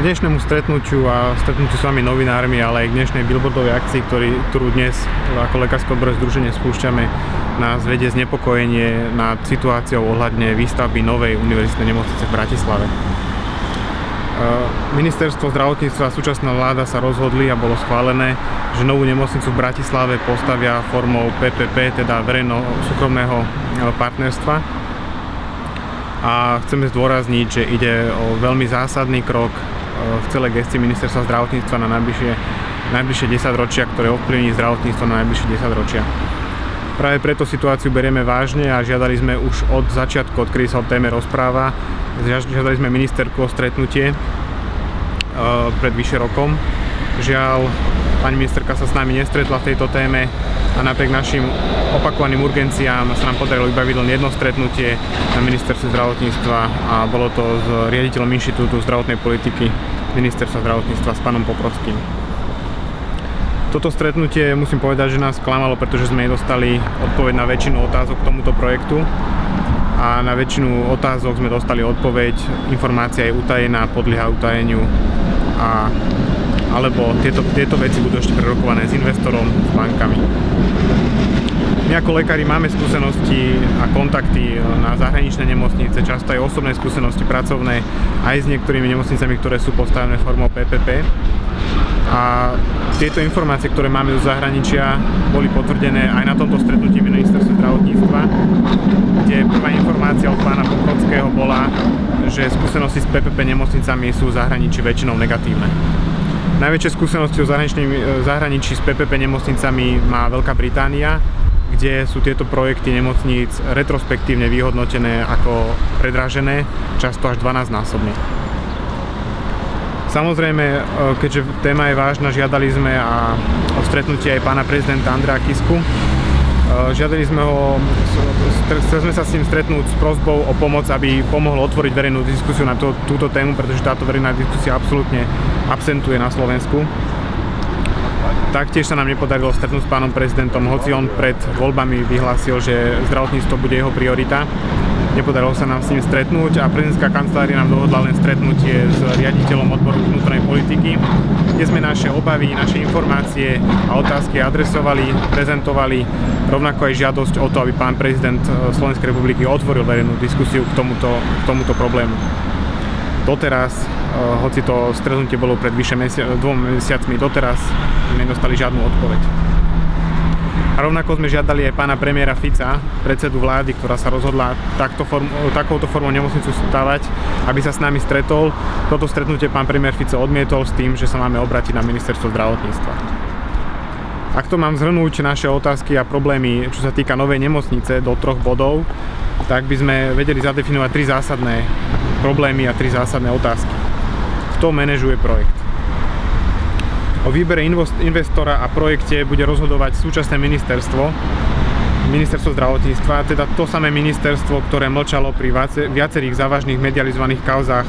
dnešnému stretnutiu a stretnutiu s vami novinármi, ale aj k dnešnej billboardovej akcii, ktorú dnes ako Lekárske odborové združenie spúšťame, nás vedie znepokojenie nad situáciou ohľadne výstavby novej univerzitnej nemocnice v Bratislave. Ministerstvo zdravotníctva a súčasná vláda sa rozhodli a bolo schválené, že novú nemocnicu v Bratislave postavia formou PPP, teda verejno-súkromného partnerstva. A chceme zdôrazniť, že ide o veľmi zásadný krok v celej gestii Ministerstva zdravotníctva na najbližšie 10 ročia, ktoré ovplyvní zdravotníctvo na najbližšie 10 ročia. Práve preto situáciu berieme vážne a žiadali sme už od začiatku, odkedy sa o téme rozpráva, žiadali sme ministerku o stretnutie pred vyše rokom. Žiaľ, pani ministerka sa s nami nestretla v tejto téme a napriek našim opakovaným urgenciám sa nám podarilo vybaviť len jedno stretnutie na ministerstve zdravotníctva a bolo to s riaditeľom Inštitútu zdravotnej politiky ministerstva zdravotníctva s pánom Poprockým. Toto stretnutie musím povedať, že nás sklamalo, pretože sme nedostali odpoveď na väčšinu otázok k tomuto projektu a na väčšinu otázok sme dostali odpoveď, informácia je utajená, podlieha utajeniu alebo tieto veci budú ešte prerokované s investorom, s bankami. My ako lekári máme skúsenosti a kontakty na zahraničné nemocnice, často aj osobné skúsenosti pracovné aj s niektorými nemocnicami, ktoré sú postavené formou PPP. A tieto informácie, ktoré máme zo zahraničia, boli potvrdené aj na tomto stretnutí ministerstva zdravotníctva, kde prvá informácia od pána Poprockého bola, že skúsenosti s PPP nemocnicami sú v zahraničí väčšinou negatívne. Najväčšie skúsenosti o zahraničí s PPP nemocnicami má Veľká Británia, kde sú tieto projekty nemocníc retrospektívne vyhodnotené ako predražené, často až 12-násobne. Samozrejme, keďže téma je vážna, žiadali sme o stretnutie aj pána prezidenta Andreja Kisku. Žiadali sme chceli sme sa s ním stretnúť s prosbou o pomoc, aby pomohol otvoriť verejnú diskusiu na túto tému, pretože táto verejná diskusia absolútne absentuje na Slovensku. Taktiež sa nám nepodarilo stretnúť s pánom prezidentom, hoci on pred voľbami vyhlásil, že zdravotníctvo bude jeho priorita. Nepodarilo sa nám s ním stretnúť a prezidentská kancelária nám dohodla len stretnutie s riaditeľom odboru vnútornej politiky, kde sme naše obavy, naše informácie a otázky adresovali, prezentovali, rovnako aj žiadosť o to, aby pán prezident Slovenskej republiky otvoril verejnú diskusiu k tomuto problému. Doteraz, hoci to stretnutie bolo pred vyše 2 mesiacmi, doteraz nedostali žiadnu odpoveď. A rovnako sme žiadali aj pána premiéra Fica, predsedu vlády, ktorá sa rozhodla takouto formou nemocnicu stavať, aby sa s nami stretol. Toto stretnutie pán premiér Fico odmietol s tým, že sa máme obrátiť na ministerstvo zdravotníctva. Ak to mám zhrnúť naše otázky a problémy, čo sa týka novej nemocnice, do 3 bodov, tak by sme vedeli zadefinovať 3 zásadné problémy a 3 zásadné otázky. Kto manažuje projekt? O výbere investora a projekte bude rozhodovať súčasné ministerstvo zdravotníctva, teda to samé ministerstvo, ktoré mlčalo pri viacerých závažných medializovaných kauzách,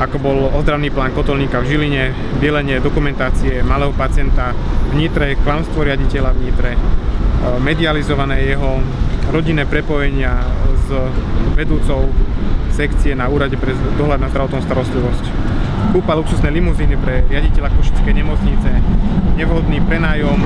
ako bol ozdravný plán kotolníka v Žiline, bielenie dokumentácie malého pacienta v Nitre, klamstvo riaditeľa v Nitre, medializované jeho rodinné prepojenia s vedúcou sekcie na úrade pre dohľad na zdravotnú starostlivosť. Kúpa luxusné limuzíny pre riaditeľa Košickej nemocnice, nevhodný prenájom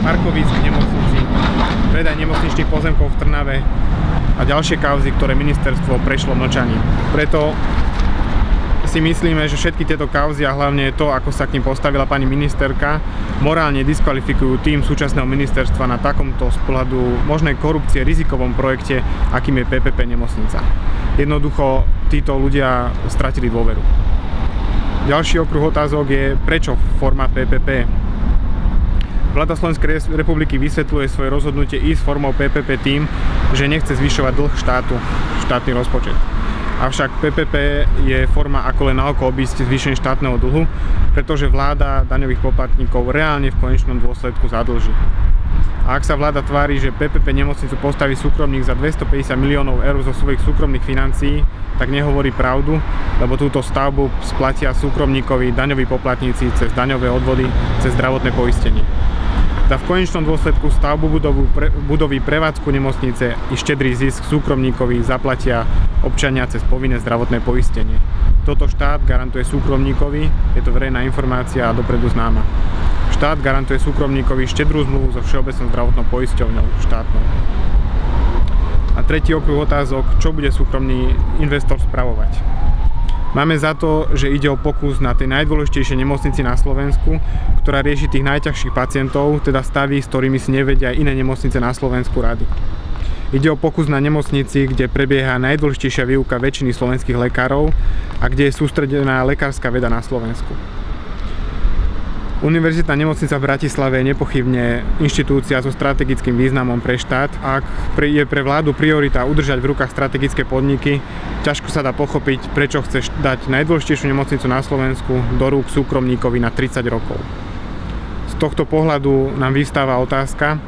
parkovísk v nemocnici, predaj nemocničných pozemkov v Trnave a ďalšie kauzy, ktoré ministerstvo prešlo mlčaním. Preto si myslíme, že všetky tieto kauzy a hlavne to, ako sa k nim postavila pani ministerka, morálne diskvalifikujú tým súčasného ministerstva na takomto z pohľadu možnej korupcie rizikovom projekte, akým je PPP nemocnica. Jednoducho títo ľudia stratili dôveru. Ďalší okruh otázok je, prečo forma PPP. Vláda Slovenskej republiky vysvetľuje svoje rozhodnutie ísť formou PPP tým, že nechce zvyšovať dlh štátu, štátny rozpočet. Avšak PPP je forma, ako len na oko obísť zvýšenie štátneho dlhu, pretože vláda daňových poplatníkov reálne v konečnom dôsledku zadlží. A ak sa vláda tvári, že PPP nemocnicu postaví súkromník za 250 miliónov eur zo svojich súkromných financií, tak nehovorí pravdu, lebo túto stavbu splatia súkromníkovi daňoví poplatníci cez daňové odvody, cez zdravotné poistenie. Teda v konečnom dôsledku stavbu budovy, prevádzku nemocnice i štedrý zisk súkromníkovi zaplatia občania cez povinné zdravotné poistenie. Toto štát garantuje súkromníkovi, je to verejná informácia a dopredu známa. Štát garantuje súkromníkovi štedrú zmluvu so Všeobecnou zdravotnou poisťovňou štátnou. A tretí okruh otázok, čo bude súkromný investor spravovať. Máme za to, že ide o pokus na tej najdôležitejšej nemocnici na Slovensku, ktorá rieši tých najťažších pacientov, teda stavy, s ktorými si nevedia iné nemocnice na Slovensku rady. Ide o pokus na nemocnici, kde prebieha najdôležitejšia výuka väčšiny slovenských lekárov a kde je sústredená lekárska veda na Slovensku. Univerzitná nemocnica v Bratislave je nepochybne inštitúcia so strategickým významom pre štát. Ak je pre vládu priorita udržať v rukách strategické podniky, ťažko sa dá pochopiť, prečo chceš dať najdôležitejšiu nemocnicu na Slovensku do rúk súkromníkovi na 30 rokov. Z tohto pohľadu nám vystáva otázka,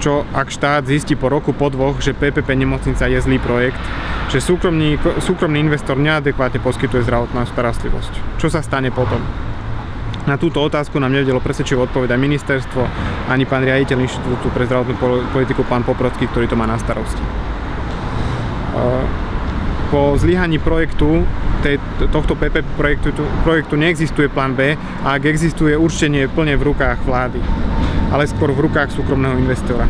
čo ak štát zistí po roku, po dvoch, že PPP nemocnica je zlý projekt, že súkromný investor neadekvátne poskytuje zdravotnú starostlivosť. Čo sa stane potom? Na túto otázku nám nevedelo presvedčivo odpovedať ministerstvo ani pán riaditeľ Inštitútu pre zdravotnú politiku, pán Poprocký, ktorý to má na starosti. Po zlyhaní projektu, tohto PPP projektu neexistuje plán B a ak existuje, určite nie je plne v rukách vlády, ale skôr v rukách súkromného investora.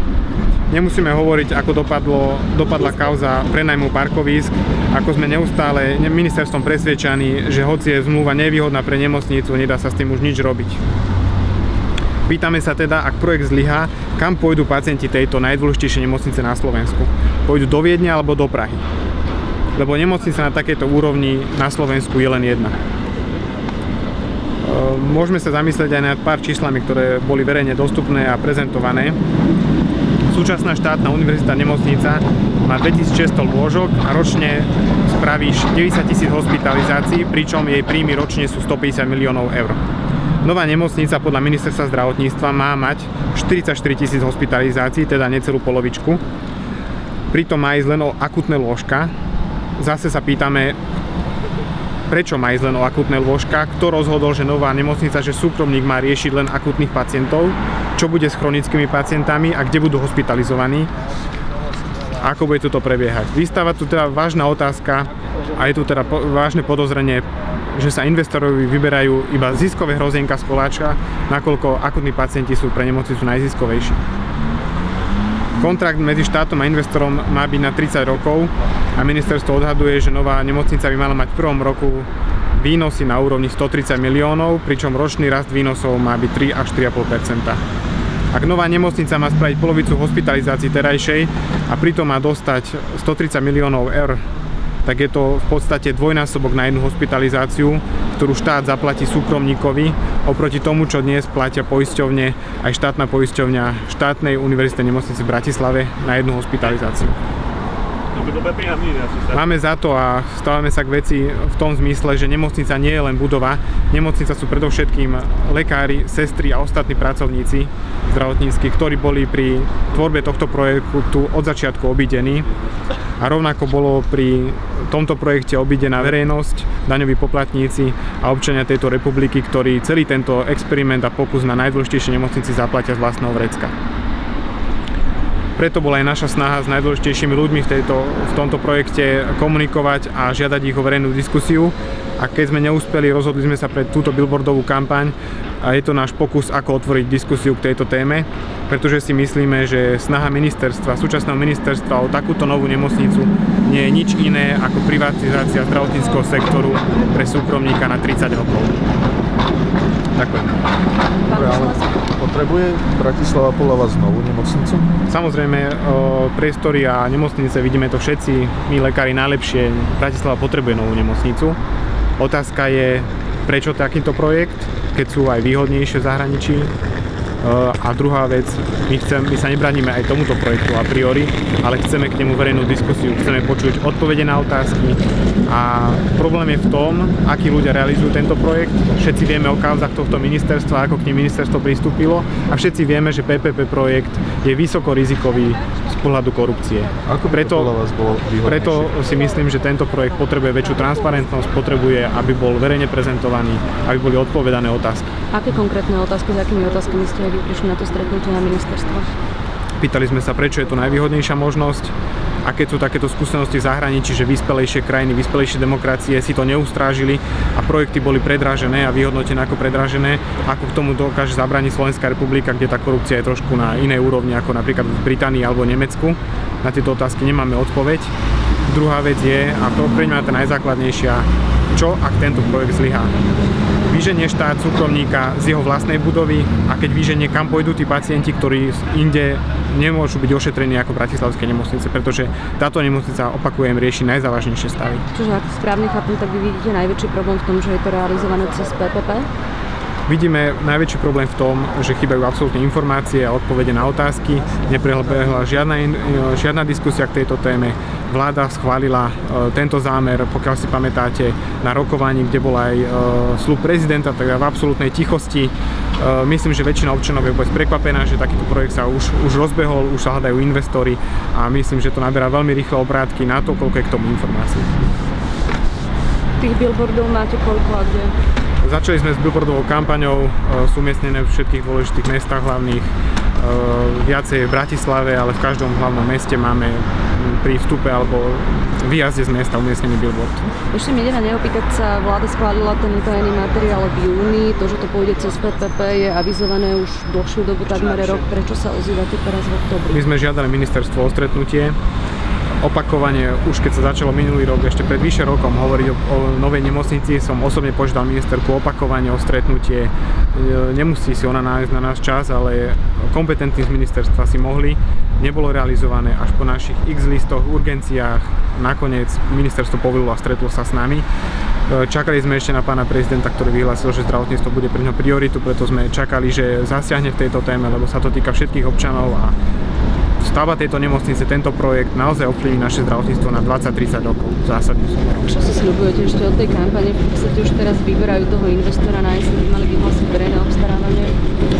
Nemusíme hovoriť, ako dopadla kauza prenajmu parkovísk, ako sme neustále ministerstvom presvedčaní, že hoci je zmluva nevýhodná pre nemocnicu, nedá sa s tým už nič robiť. Pýtame sa teda, ak projekt zlyhá, kam pôjdu pacienti tejto najdôležitejšej nemocnice na Slovensku? Pôjdu do Viedne alebo do Prahy? Lebo nemocnica na takejto úrovni na Slovensku je len jedna. Môžeme sa zamyslieť aj nad pár číslami, ktoré boli verejne dostupné a prezentované. Súčasná štátna univerzitná nemocnica má 2600 lôžok a ročne spraví 90 000 hospitalizácií, pričom jej príjmy ročne sú 150 miliónov eur. Nová nemocnica podľa ministerstva zdravotníctva má mať 44 000 hospitalizácií, teda necelú polovičku. Pritom má ísť len o akútne lôžka. Zase sa pýtame, prečo má ísť len o akútne lôžka, kto rozhodol, že nová nemocnica, že súkromník má riešiť len akútnych pacientov, čo bude s chronickými pacientami a kde budú hospitalizovaní, a ako bude toto prebiehať. Vystáva tu teda vážna otázka a je tu teda vážne podozrenie, že sa investorovi vyberajú iba ziskové hrozienka z koláča, nakoľko akútni pacienti sú pre nemocnicu najziskovejší. Kontrakt medzi štátom a investorom má byť na 30 rokov a ministerstvo odhaduje, že nová nemocnica by mala mať v prvom roku výnosy na úrovni 130 miliónov, pričom ročný rast výnosov má byť 3 až 4,5%. Ak nová nemocnica má spraviť polovicu hospitalizácií terajšej a pritom má dostať 130 miliónov eur, tak je to v podstate dvojnásobok na jednu hospitalizáciu, ktorú štát zaplatí súkromníkovi, oproti tomu, čo dnes platia poisťovne, aj štátna poisťovňa štátnej univerzitnej nemocnice v Bratislave na jednu hospitalizáciu. Máme za to a stávame sa k veci v tom zmysle, že nemocnica nie je len budova. Nemocnica sú predovšetkým lekári, sestry a ostatní pracovníci zdravotnícki, ktorí boli pri tvorbe tohto projektu od začiatku obídení. A rovnako bolo pri tomto projekte obídená verejnosť, daňoví poplatníci a občania tejto republiky, ktorí celý tento experiment a pokus na najdôležitejšej nemocnici zaplatia z vlastného vrecka. Preto bola aj naša snaha s najdôležitejšími ľuďmi v tomto projekte komunikovať a žiadať ich o verejnú diskusiu. A keď sme neúspeli, rozhodli sme sa pre túto billboardovú kampaň a je to náš pokus, ako otvoriť diskusiu k tejto téme, pretože si myslíme, že snaha súčasného ministerstva o takúto novú nemocnicu nie je nič iné ako privatizácia zdravotníckeho sektoru pre súkromníka na 30 rokov. Ďakujem. Ale potrebuje Bratislava podľa vás novú nemocnicu? Samozrejme, priestory a nemocnice, vidíme to všetci, my lekári najlepšie, Bratislava potrebuje novú nemocnicu. Otázka je, prečo takýto projekt, keď sú aj výhodnejšie v zahraničí. A druhá vec, my sa nebraníme aj tomuto projektu a priori, ale chceme k nemu verejnú diskusiu, chceme počuť odpovede na otázky a problém je v tom, akí ľudia realizujú tento projekt. Všetci vieme o kauzách tohto ministerstva, ako k nim ministerstvo pristúpilo a všetci vieme, že PPP projekt je vysokorizikový pohľadu korupcie. Ako by to podľa vás bolo výhodnejšie? Preto si myslím, že tento projekt potrebuje väčšiu transparentnosť, potrebuje, aby bol verejne prezentovaný, aby boli odpovedané otázky. Aké konkrétne otázky, s akými otázkami ste aj vy prišli na to stretnutie na ministerstvo? Pýtali sme sa, prečo je to najvýhodnejšia možnosť, aké sú takéto skúsenosti v zahraničí, že vyspelejšie krajiny, vyspelejšie demokracie si to neustrážili a projekty boli predražené a vyhodnotené ako predražené. Ako k tomu dokáže zabrániť Slovenská republika, kde tá korupcia je trošku na inej úrovni ako napríklad v Británii alebo Nemecku. Na tieto otázky nemáme odpoveď. Druhá vec je, a to pre mňa je tá najzákladnejšia, čo ak tento projekt zlyhá. Vyženie štát súkromníka z jeho vlastnej budovy a keď vyženie, kam pôjdu tí pacienti, ktorí inde nemôžu byť ošetrení ako bratislavské nemocnice, pretože táto nemocnica, opakujem, rieši najzávažnejšie stavy. Čiže ak správne chápem, tak vy vidíte najväčší problém v tom, že je to realizované cez PPP? Vidíme najväčší problém v tom, že chýbajú absolútne informácie a odpovede na otázky. Neprebehla žiadna diskusia k tejto téme. Vláda schválila tento zámer, pokiaľ si pamätáte, na rokovaní, kde bol aj sľub prezidenta, tak v absolútnej tichosti. Myslím, že väčšina občanov je vôbec prekvapená, že takýto projekt sa už rozbehol, už sa hľadajú investori a myslím, že to naberá veľmi rýchle obrátky na to, koľko je k tomu informácií. Tých billboardov máte koľko a kde? Začali sme s billboardovou kampaňou, sú umiestnené v všetkých dôležitých mestách hlavných, viacej v Bratislave, ale v každom hlavnom meste máme pri vstupe alebo výjazde z mesta umiestnený billboard. Ešte mi ide na neopýtať sa, vláda schválila ten utajený materiál v júni, to, že to pôjde cez PPP je avizované už dlhšiu dobu, takmer rok. Prečo sa ozývate teraz v októbri? My sme žiadali ministerstvo o stretnutie. Opakovane, už keď sa začalo minulý rok, ešte pred vyše rokom hovoriť o novej nemocnici, som osobne požiadal ministerku opakovane o stretnutie. Nemusí si ona nájsť na nás čas, ale kompetentní z ministerstva si mohli. Nebolo realizované až po našich x listoch, urgenciách. Nakoniec ministerstvo povolilo a stretlo sa s nami. Čakali sme ešte na pána prezidenta, ktorý vyhlásil, že zdravotníctvo bude pre ňo prioritu, preto sme čakali, že zasiahne v tejto téme, lebo sa to týka všetkých občanov a stavba tejto nemocnice, tento projekt naozaj ovplyvní naše zdravotníctvo na 20-30 rokov zásadným smerom. Čo si sľubujete ešte od tej kampane? V podstate už teraz vyberajú toho investora, na jeseň by mali vyhlásiť verejné obstarávanie.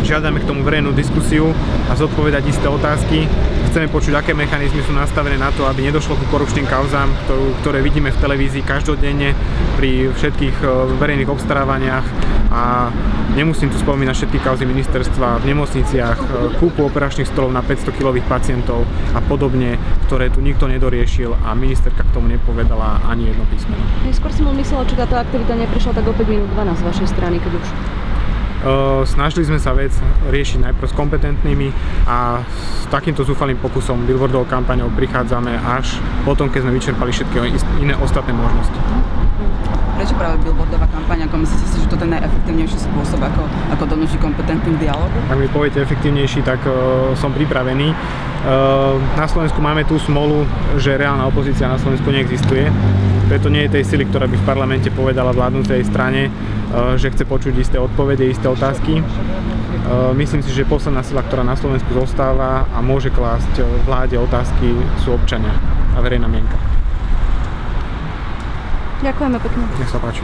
Žiadame k tomu verejnú diskusiu a zodpovedať isté otázky. Chceme počuť, aké mechanizmy sú nastavené na to, aby nedošlo ku korupčným kauzám, ktoré vidíme v televízii každodenne pri všetkých verejných obstarávaniach. A nemusím tu spomínať všetky kauzy ministerstva v nemocniciach, kúpu operačných stolov na 500-kilových pacientov a podobne, ktoré tu nikto nedoriešil a ministerka k tomu nepovedala ani jedno písmeno. Skôr som myslela, či táto aktivita neprišla tak o 5 minút 12 z vašej strany, keď už. Snažili sme sa vec riešiť najprv s kompetentnými a s takýmto zúfalým pokusom billboardovou kampaňou prichádzame až potom, keď sme vyčerpali všetky iné ostatné možnosti. Prečo práve billboardová kampaň? Ako myslíte si, že to je ten najefektívnejší spôsob, ako donútiť kompetentným dialógu? Ak mi poviete efektívnejší, tak som pripravený. Na Slovensku máme tú smolu, že reálna opozícia na Slovensku neexistuje. Preto nie je tej sily, ktorá by v parlamente povedala vládnucej strane, že chce počuť isté odpovede, isté otázky. Myslím si, že posledná sila, ktorá na Slovensku zostáva a môže klásť vláde otázky, sú občania a verejná mienka. Ďakujeme pekne. Nech sa páči.